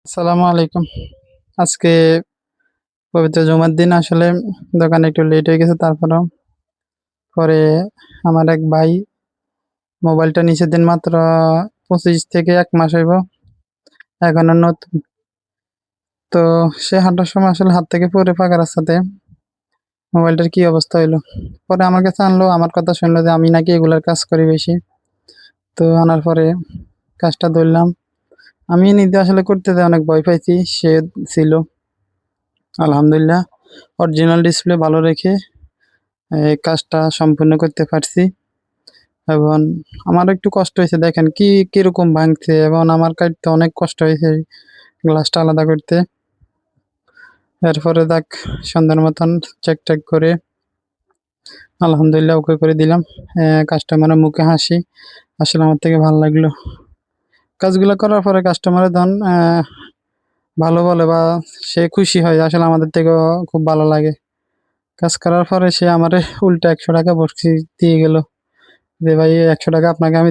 আসসালামু আলাইকুম। আজকে পবিত্র জুমার দিন আসলে দোকানে একটু লেট হয়ে গেছে। তারপরেও পরে আমার এক ভাই মোবাইলটা নিছে দিন মাত্র ২৫ থেকে ১ মাস হইব। এখনো নতুন। তো সে হাঁটার সময় আসলে হাত থেকে পড়ে ফাঁকা রাস্তাতে মোবাইলটার কি অবস্থা হইলো। পরে আমার কাছে আনলো, আমার কথা শুনলো যে আমি নাকি এগুলার কাজ করি বেশি। তো আনার পরে কাজটা ধরলাম। আমি নিজে আসলে করতে যেয়ে অনেক ভয় পাইছি। সে ছিল। আলহামদুলিল্লাহ অরিজিনাল ডিসপ্লে ভালো রেখে কাজটা সম্পূর্ণ করতে পারছি। এবং আমারও একটু কষ্ট হয়েছে, দেখেন কিরকম ভাঙছে, এবং আমার কাটতে অনেক কষ্ট হয়েছে গ্লাসটা আলাদা করতে। এরপরে দেখ সুন্দর মতন চেক করে আলহামদুলিল্লাহ ওকে করে দিলাম। কাস্টমারের মুখে হাসি, আসলে আমার থেকে ভালো লাগলো। কাজগুলো করার পরে কাস্টমারের ধন ভালো বলে বা সে খুশি হয়, আসলে আমাদের থেকেও খুব ভালো লাগে। কাজ করার পরে সে আমারে উল্টা ১০০ টাকা বকশিশ দিয়ে গেল যে, "ভাই এই ১০০ টাকা আপনাকে আমি